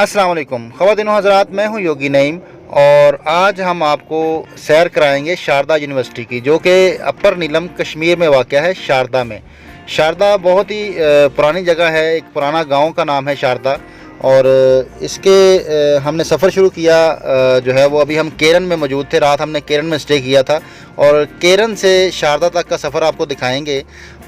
अस्सलाम वालेकुम ख़वातीन हज़रात, मैं हूं योगी नईम और आज हम आपको सैर कराएंगे शारदा यूनिवर्सिटी की, जो कि अपर नीलम कश्मीर में वाक़या है। शारदा में शारदा बहुत ही पुरानी जगह है। एक पुराना गांव का नाम है शारदा। और इसके हमने सफ़र शुरू किया जो है वो अभी हम केरन में मौजूद थे। रात हमने केरन में स्टे किया था और केरन से शारदा तक का सफ़र आपको दिखाएंगे।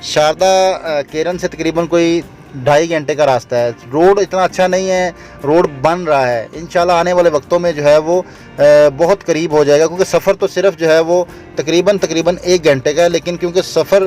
शारदा केरन से तकरीबन कोई 2.5 घंटे का रास्ता है। रोड इतना अच्छा नहीं है, रोड बन रहा है। इंशाल्लाह आने वाले वक्तों में जो है वो बहुत करीब हो जाएगा, क्योंकि सफ़र तो सिर्फ जो है वो तकरीबन 1 घंटे का है, लेकिन क्योंकि सफ़र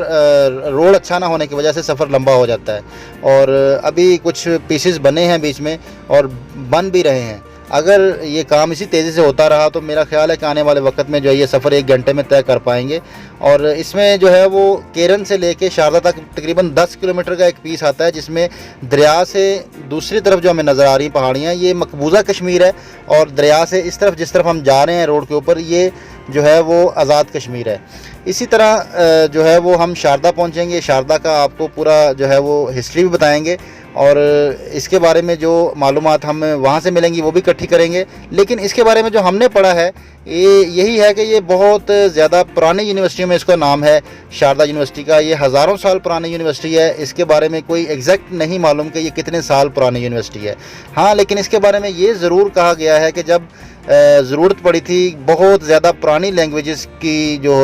रोड अच्छा ना होने की वजह से सफ़र लंबा हो जाता है। और अभी कुछ पीसेस बने हैं बीच में और बन भी रहे हैं। अगर ये काम इसी तेज़ी से होता रहा तो मेरा ख्याल है कि आने वाले वक्त में जो है ये सफ़र 1 घंटे में तय कर पाएंगे। और इसमें जो है वो केरन से लेके शारदा तक तकरीबन 10 किलोमीटर का एक पीस आता है, जिसमें दरिया से दूसरी तरफ जो हमें नज़र आ रही पहाड़ियाँ, ये मकबूजा कश्मीर है। और दरिया से इस तरफ जिस तरफ हम जा रहे हैं रोड के ऊपर, ये जो है वो आज़ाद कश्मीर है। इसी तरह जो है वो हम शारदा पहुँचेंगे। शारदा का आपको पूरा जो है वो हिस्ट्री भी बताएँगे और इसके बारे में जो मालूमात हम वहाँ से मिलेंगी वो भी इकट्ठी करेंगे। लेकिन इसके बारे में जो हमने पढ़ा है यही है कि ये बहुत ज़्यादा पुरानी यूनिवर्सिटियों में इसका नाम है शारदा यूनिवर्सिटी का। ये हज़ारों साल पुरानी यूनिवर्सिटी है। इसके बारे में कोई एग्जैक्ट नहीं मालूम कि ये कितने साल पुरानी यूनिवर्सिटी है। हाँ, लेकिन इसके बारे में ये ज़रूर कहा गया है कि जब ज़रूरत पड़ी थी बहुत ज़्यादा पुरानी लैंग्वेजेस की जो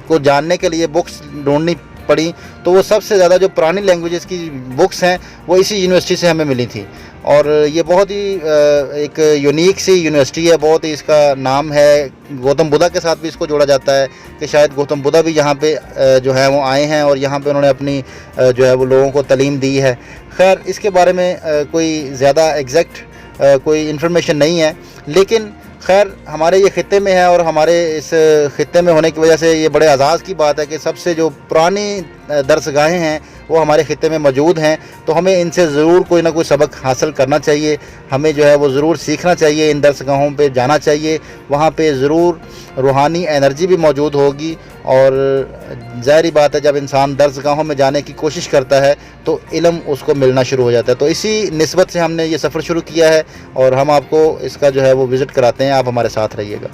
को जानने के लिए बुक्स ढूंढनी पड़ी, तो वो सबसे ज़्यादा जो पुरानी लैंग्वेजेस की बुक्स हैं वो इसी यूनिवर्सिटी से हमें मिली थी। और ये बहुत ही एक यूनिक सी यूनिवर्सिटी है। बहुत ही इसका नाम है, गौतम बुद्धा के साथ भी इसको जोड़ा जाता है कि शायद गौतम बुद्धा भी यहाँ पे जो है वो आए हैं और यहाँ पे उन्होंने अपनी जो है वो लोगों को तालीम दी है। खैर, इसके बारे में कोई ज़्यादा एग्जैक्ट कोई इन्फॉर्मेशन नहीं है, लेकिन खैर हमारे ये ख़ित्ते में है और हमारे इस ख़ित्ते में होने की वजह से ये बड़े एज़ाज़ की बात है कि सबसे जो पुरानी दरसगाहें हैं वो हमारे ख़ित्ते में मौजूद हैं। तो हमें इनसे ज़रूर कोई ना कोई सबक हासिल करना चाहिए। हमें जो है वो ज़रूर सीखना चाहिए, इन दरसगाहों पे जाना चाहिए। वहाँ पे ज़रूर रूहानी एनर्जी भी मौजूद होगी। और ज़ाहिर बात है, जब इंसान दरसगाहों में जाने की कोशिश करता है तो इल्म उसको मिलना शुरू हो जाता है। तो इसी निस्बत से हमने ये सफ़र शुरू किया है और हम आपको इसका जो है वो विज़िट कराते हैं। आप हमारे साथ रहिएगा।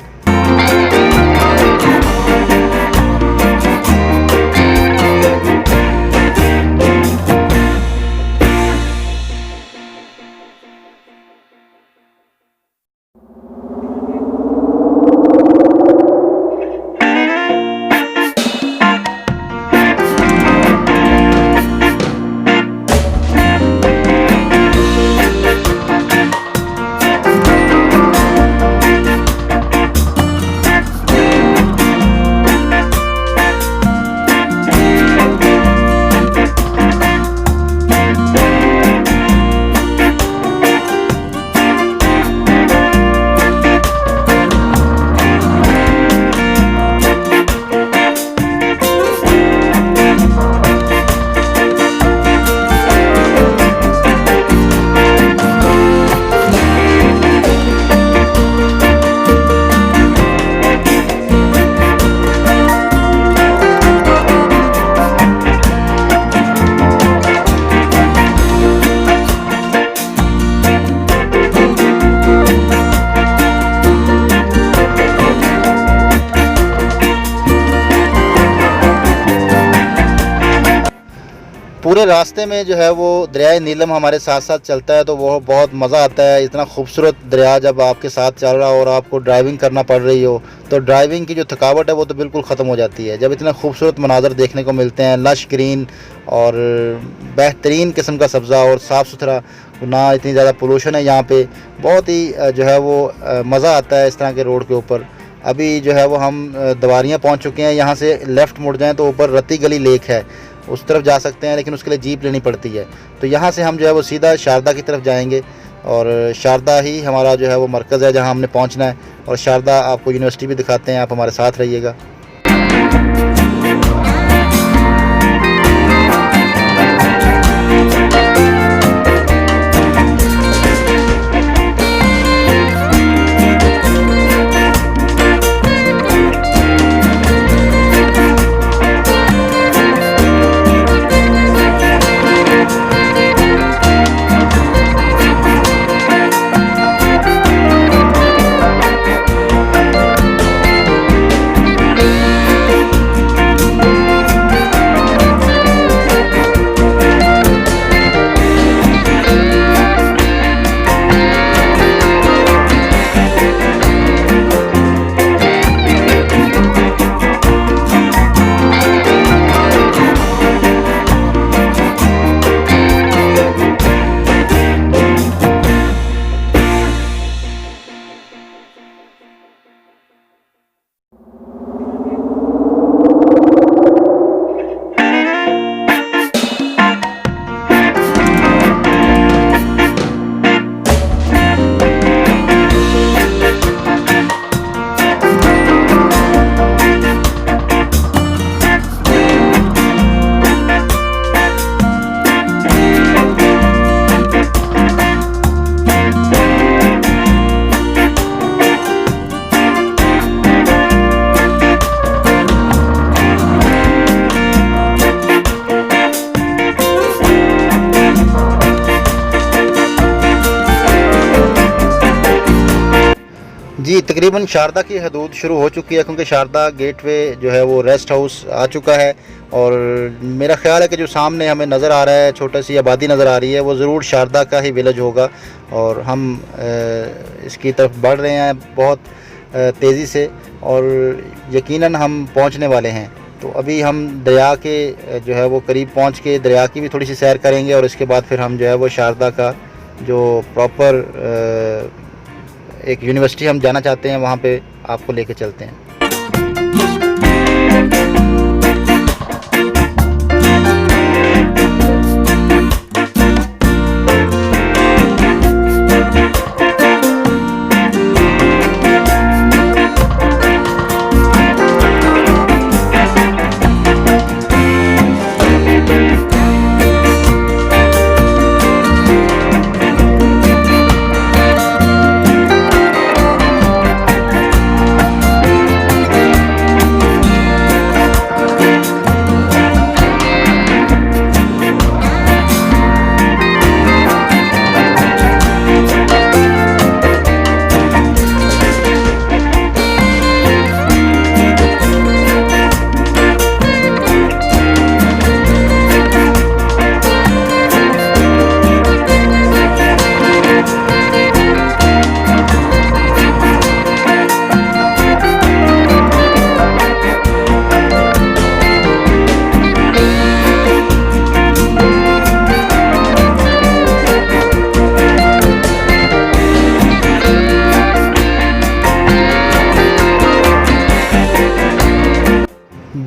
पूरे रास्ते में जो है वो दरियाए नीलम हमारे साथ साथ चलता है, तो वो बहुत मज़ा आता है। इतना खूबसूरत दरिया जब आपके साथ चल रहा हो और आपको ड्राइविंग करना पड़ रही हो, तो ड्राइविंग की जो थकावट है वो तो बिल्कुल ख़त्म हो जाती है। जब इतने खूबसूरत मनाज़र देखने को मिलते हैं, लश ग्रीन और बेहतरीन किस्म का सब्ज़ा और साफ़ सुथरा, ना इतनी ज़्यादा पोल्यूशन है यहाँ पे, बहुत ही जो है वो मज़ा आता है इस तरह के रोड के ऊपर। अभी जो है वो हम दवारियाँ पहुँच चुके हैं। यहाँ से लेफ़्ट मुड़ जाएँ तो ऊपर रत्ती गली लेक है, उस तरफ जा सकते हैं, लेकिन उसके लिए जीप लेनी पड़ती है। तो यहाँ से हम जो है वो सीधा शारदा की तरफ जाएंगे और शारदा ही हमारा जो है वो मरकज़ है जहाँ हमने पहुँचना है। और शारदा आपको यूनिवर्सिटी भी दिखाते हैं, आप हमारे साथ रहिएगा। जी, तकरीबन शारदा की हदूद शुरू हो चुकी है, क्योंकि शारदा गेटवे जो है वो रेस्ट हाउस आ चुका है। और मेरा ख़्याल है कि जो सामने हमें नज़र आ रहा है, छोटी सी आबादी नज़र आ रही है, वो ज़रूर शारदा का ही विलेज होगा। और हम इसकी तरफ बढ़ रहे हैं बहुत तेज़ी से, और यकीनन हम पहुंचने वाले हैं। तो अभी हम दरिया के जो है वो करीब पहुंच के दरिया की भी थोड़ी सी सैर करेंगे, और इसके बाद फिर हम जो है वो शारदा का जो प्रॉपर एक यूनिवर्सिटी हम जाना चाहते हैं, वहाँ पे आपको लेके चलते हैं।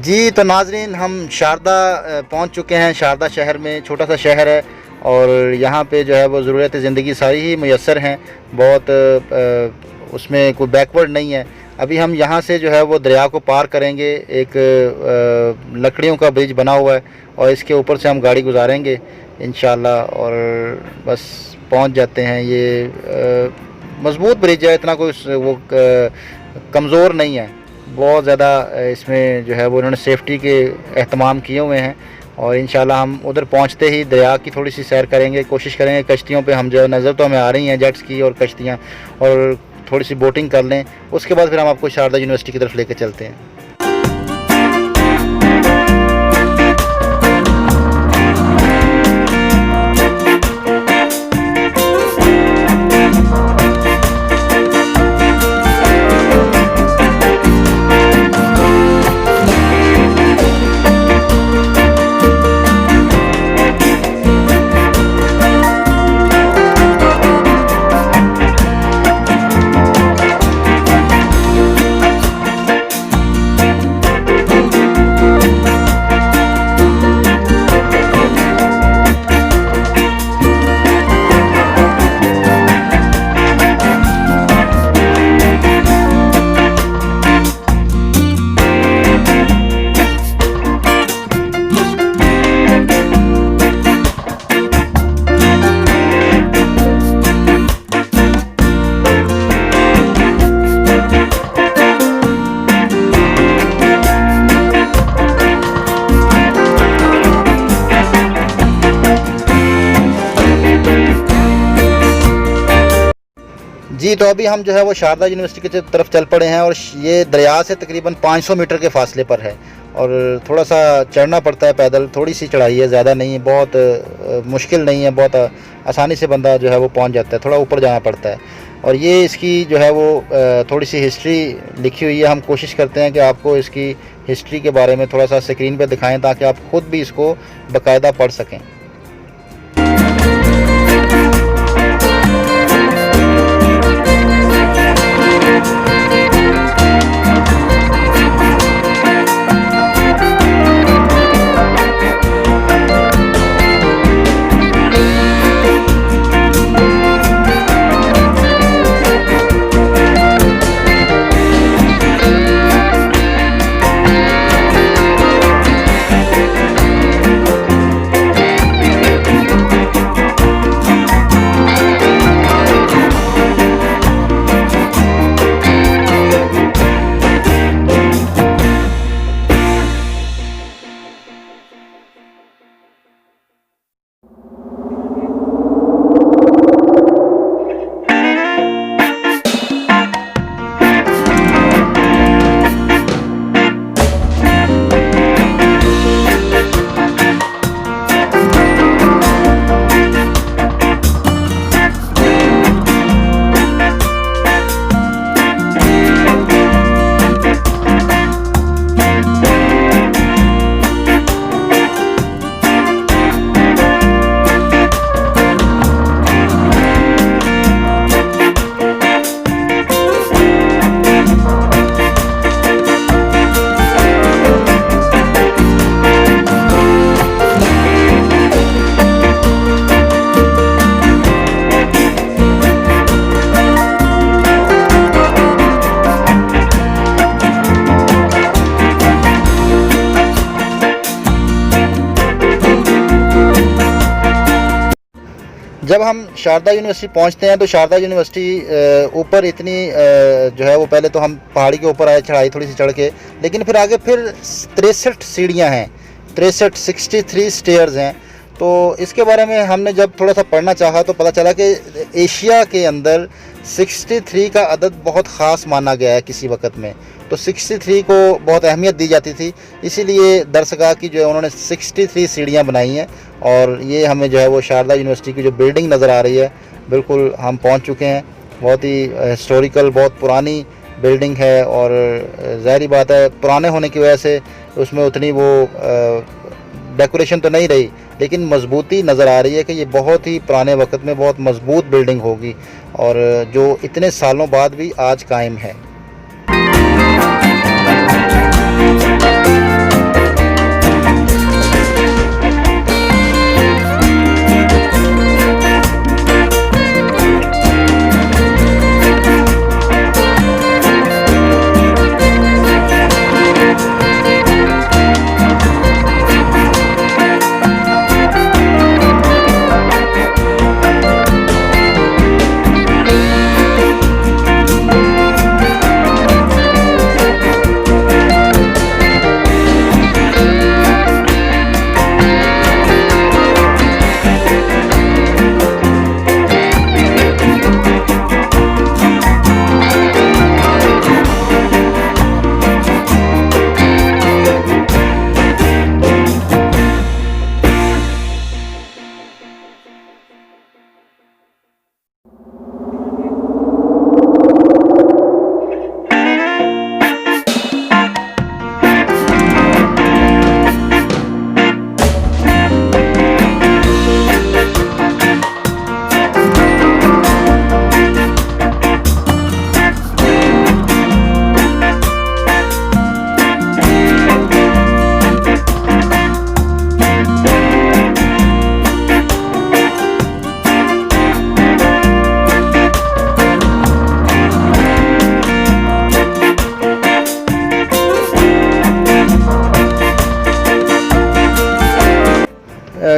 जी, तो नाज़रीन, हम शारदा पहुंच चुके हैं। शारदा शहर में, छोटा सा शहर है, और यहाँ पे जो है वो ज़रूरत ज़िंदगी सारी ही मुयस्सर हैं। बहुत उसमें कोई बैकवर्ड नहीं है। अभी हम यहाँ से जो है वो दरिया को पार करेंगे। एक लकड़ियों का ब्रिज बना हुआ है, और इसके ऊपर से हम गाड़ी गुजारेंगे इंशाल्लाह, और बस पहुँच जाते हैं। ये मज़बूत ब्रिज है, इतना कोई वो कमज़ोर नहीं है। बहुत ज़्यादा इसमें जो है वो उन्होंने सेफ्टी के एहतमाम किए हुए हैं। और इंशाल्लाह हम उधर पहुंचते ही दरिया की थोड़ी सी सैर करेंगे, कोशिश करेंगे कश्तियों पे हम जो नज़र तो हमें आ रही हैं जेट्स की और कश्तियां, और थोड़ी सी बोटिंग कर लें। उसके बाद फिर हम आपको शारदा यूनिवर्सिटी की तरफ लेकर चलते हैं। जी, तो अभी हम जो है वो शारदा यूनिवर्सिटी की तरफ चल पड़े हैं, और ये दरिया से तकरीबन 500 मीटर के फासले पर है, और थोड़ा सा चढ़ना पड़ता है पैदल। थोड़ी सी चढ़ाई है, ज़्यादा नहीं है, बहुत मुश्किल नहीं है, बहुत आसानी से बंदा जो है वो पहुंच जाता है। थोड़ा ऊपर जाना पड़ता है। और ये इसकी जो है वो थोड़ी सी हिस्ट्री लिखी हुई है। हम कोशिश करते हैं कि आपको इसकी हिस्ट्री के बारे में थोड़ा सा स्क्रीन पर दिखाएँ, ताकि आप ख़ुद भी इसको बाकायदा पढ़ सकें। जब हम शारदा यूनिवर्सिटी पहुंचते हैं तो शारदा यूनिवर्सिटी ऊपर इतनी जो है वो, पहले तो हम पहाड़ी के ऊपर आए चढ़ाई थोड़ी सी चढ़ के, लेकिन फिर आगे फिर 63 सीढ़ियाँ हैं, 63 स्टेयर्स हैं। तो इसके बारे में हमने जब थोड़ा सा पढ़ना चाहा तो पता चला कि एशिया के अंदर 63 का अदद बहुत ख़ास माना गया है किसी वक्त में। तो 63 को बहुत अहमियत दी जाती थी, इसीलिए दरसगाह की जो है उन्होंने 63 सीढ़ियाँ बनाई हैं। और ये हमें जो है वो शारदा यूनिवर्सिटी की जो बिल्डिंग नज़र आ रही है, बिल्कुल हम पहुंच चुके हैं। बहुत ही हिस्टोरिकल, बहुत पुरानी बिल्डिंग है और ज़ाहिर बात है पुराने होने की वजह से उसमें उतनी वो डेकोरेशन तो नहीं रही, लेकिन मजबूती नज़र आ रही है कि ये बहुत ही पुराने वक्त में बहुत मजबूत बिल्डिंग होगी और जो इतने सालों बाद भी आज कायम है।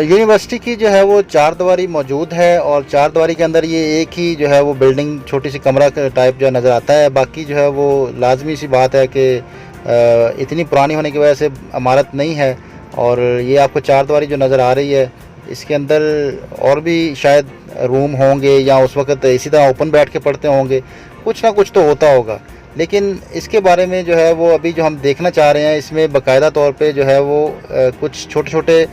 यूनिवर्सिटी की जो है वो चार दीवारी मौजूद है और चार दीवारी के अंदर ये एक ही जो है वो बिल्डिंग, छोटी सी कमरा टाइप जो नज़र आता है। बाकी जो है वो लाजमी सी बात है कि इतनी पुरानी होने की वजह से इमारत नहीं है। और ये आपको चार दीवारी जो नज़र आ रही है, इसके अंदर और भी शायद रूम होंगे या उस वक्त इसी तरह ओपन बैठ के पढ़ते होंगे, कुछ ना कुछ तो होता होगा। लेकिन इसके बारे में जो है वो अभी जो हम देखना चाह रहे हैं, इसमें बाकायदा तौर पे जो है वो कुछ छोटे छोटे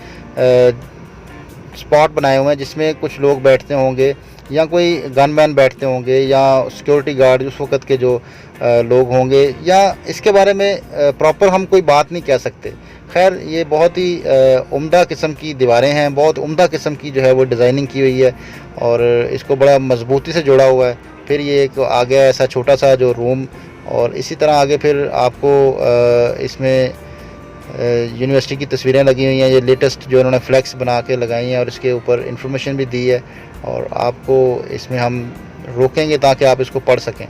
स्पॉट बनाए हुए हैं जिसमें कुछ लोग बैठते होंगे या कोई गनमैन बैठते होंगे या सिक्योरिटी गार्ड उस वक़्त के जो लोग होंगे, या इसके बारे में प्रॉपर हम कोई बात नहीं कह सकते। खैर, ये बहुत ही उम्दा किस्म की दीवारें हैं, बहुत उम्दा किस्म की जो है वो डिज़ाइनिंग की हुई है और इसको बड़ा मजबूती से जोड़ा हुआ है। फिर ये एक आ गया ऐसा छोटा सा जो रूम, और इसी तरह आगे फिर आपको इसमें यूनिवर्सिटी की तस्वीरें लगी हुई हैं। ये लेटेस्ट जो उन्होंने फ्लैक्स बना के लगाई हैं और इसके ऊपर इंफॉर्मेशन भी दी है, और आपको इसमें हम रोकेंगे ताकि आप इसको पढ़ सकें।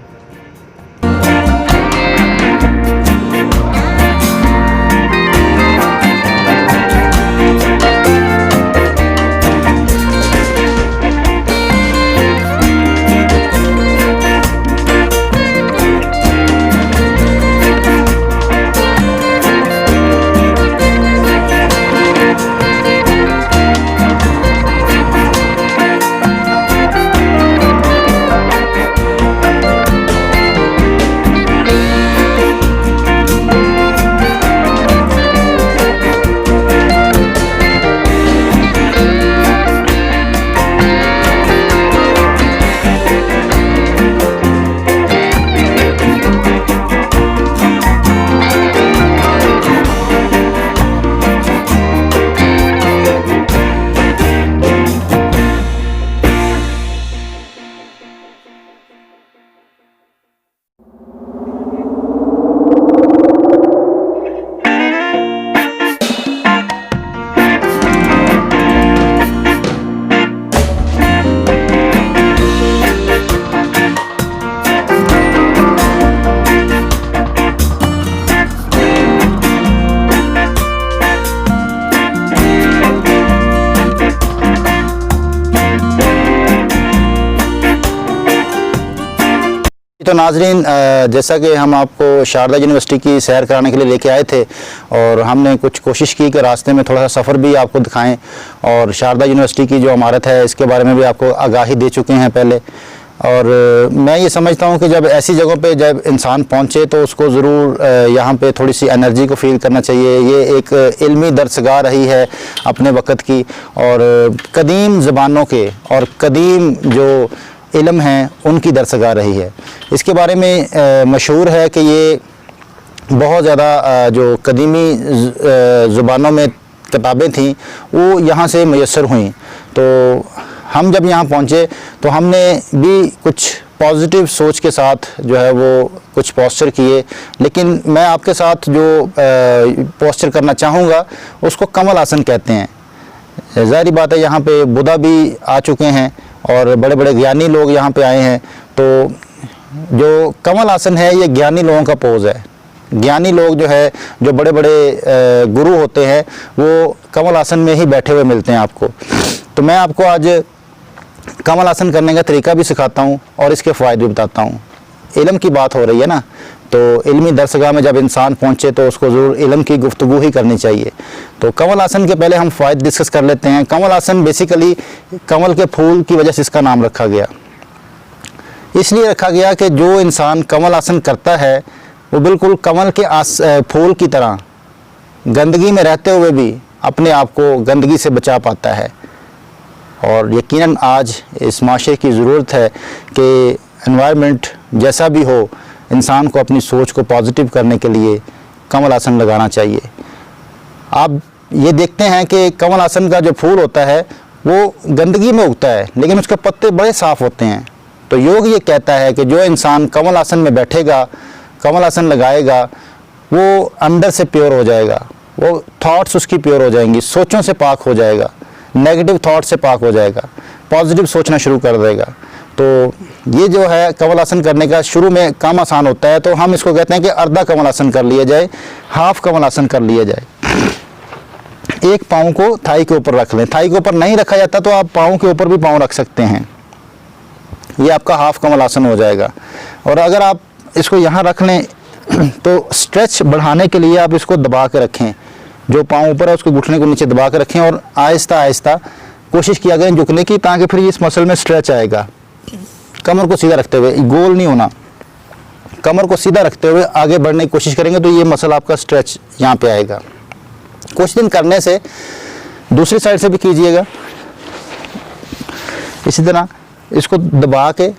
तो नाजरीन, जैसा कि हम आपको शारदा यूनिवर्सिटी की सैर कराने के लिए लेके आए थे और हमने कुछ कोशिश की कि रास्ते में थोड़ा सा सफ़र भी आपको दिखाएं और शारदा यूनिवर्सिटी की जो इमारत है इसके बारे में भी आपको आगाही दे चुके हैं पहले। और मैं ये समझता हूँ कि जब ऐसी जगहों पे जब इंसान पहुँचे तो उसको ज़रूर यहाँ पे थोड़ी सी एनर्जी को फील करना चाहिए। ये एक इल्मी दरसगाह रही है अपने वक़्त की, और कदीम ज़बानों के और कदीम जो इल्म हैं उनकी दरसगाह रही है। इसके बारे में मशहूर है कि ये बहुत ज़्यादा जो कदीमी ज़ुबानों में किताबें थीं वो यहाँ से मैसर हुई। तो हम जब यहाँ पहुँचे तो हमने भी कुछ पॉजिटिव सोच के साथ जो है वो कुछ पोस्चर किए, लेकिन मैं आपके साथ जो पोस्चर करना चाहूँगा उसको कमल आसन कहते हैं। ज़ाहिर बात है यहाँ पे बुद्धा भी आ चुके हैं और बड़े बड़े ज्ञानी लोग यहाँ पे आए हैं। तो जो कमल आसन है ये ज्ञानी लोगों का पोज है। ज्ञानी लोग जो है, जो बड़े बड़े गुरु होते हैं, वो कमल आसन में ही बैठे हुए मिलते हैं आपको। तो मैं आपको आज कमल आसन करने का तरीका भी सिखाता हूँ और इसके फ़ायदे भी बताता हूँ। इल्म की बात हो रही है ना, तो इल्मी दरसगाह में जब इंसान पहुँचे तो उसको ज़रूर इल्म की गुफ्तगू ही करनी चाहिए। तो कमल आसन के पहले हम फ़ायदे डिस्कस कर लेते हैं। कमल आसन बेसिकली कमल के फूल की वजह से इसका नाम रखा गया। इसलिए रखा गया कि जो इंसान कमल आसन करता है वो बिल्कुल कमल के फूल की तरह गंदगी में रहते हुए भी अपने आप को गंदगी से बचा पाता है। और यकीनन आज इस माशरे की ज़रूरत है कि एनवायरनमेंट जैसा भी हो, इंसान को अपनी सोच को पॉजिटिव करने के लिए कमल आसन लगाना चाहिए। आप ये देखते हैं कि कमल आसन का जो फूल होता है वो गंदगी में उगता है, लेकिन उसके पत्ते बड़े साफ़ होते हैं। तो योग ये कहता है कि जो इंसान कमल आसन में बैठेगा, कमल आसन लगाएगा, वो अंदर से प्योर हो जाएगा, वो थॉट्स उसकी प्योर हो जाएंगी, सोचों से पाक हो जाएगा, नेगेटिव थॉट से पाक हो जाएगा, पॉजिटिव सोचना शुरू कर देगा। तो ये जो है कमल आसन करने का शुरू में काम आसान होता है, तो हम इसको कहते हैं कि अर्धा कमल आसन कर लिया जाए, हाफ कमल आसन कर लिया जाए। एक पाँव को थाई के ऊपर रख लें। थाई के ऊपर नहीं रखा जाता तो आप पाँव के ऊपर भी पाँव रख सकते हैं। ये आपका हाफ कमल आसन हो जाएगा। और अगर आप इसको यहाँ रख लें तो स्ट्रेच बढ़ाने के लिए आप इसको दबा के रखें। जो पाँव ऊपर है उसको घुटने को नीचे दबा के रखें और आहिस्ता आहिस्ता कोशिश किया करें झुकने की, ताकि फिर इस मसल में स्ट्रेच आएगा। कमर को सीधा रखते हुए, गोल नहीं होना, कमर को सीधा रखते हुए आगे बढ़ने की कोशिश करेंगे तो ये मसल आपका स्ट्रेच यहाँ पे आएगा। कुछ दिन करने से दूसरी साइड से भी कीजिएगा। इसी तरह इसको दबा के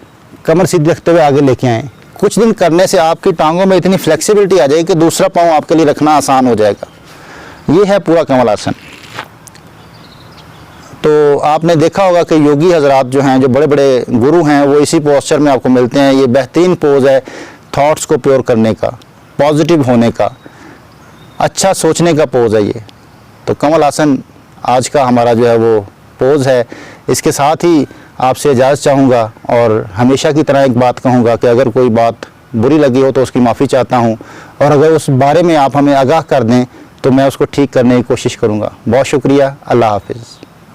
कमर सीधी रखते हुए आगे लेके आएँ। कुछ दिन करने से आपकी टांगों में इतनी फ्लेक्सिबिलिटी आ जाएगी कि दूसरा पाँव आपके लिए रखना आसान हो जाएगा। ये है पूरा कमल आसन। तो आपने देखा होगा कि योगी हजरात जो हैं, जो बड़े बड़े गुरु हैं, वो इसी पोस्चर में आपको मिलते हैं। ये बेहतरीन पोज है थॉट्स को प्योर करने का, पॉजिटिव होने का, अच्छा सोचने का पोज है ये। तो कमल आसन आज का हमारा जो है वो पोज है। इसके साथ ही आपसे इजाज़त चाहूँगा और हमेशा की तरह एक बात कहूँगा कि अगर कोई बात बुरी लगी हो तो उसकी माफ़ी चाहता हूँ, और अगर उस बारे में आप हमें आगाह कर दें तो मैं उसको ठीक करने की कोशिश करूँगा। बहुत शुक्रिया। अल्लाह हाफ़िज़।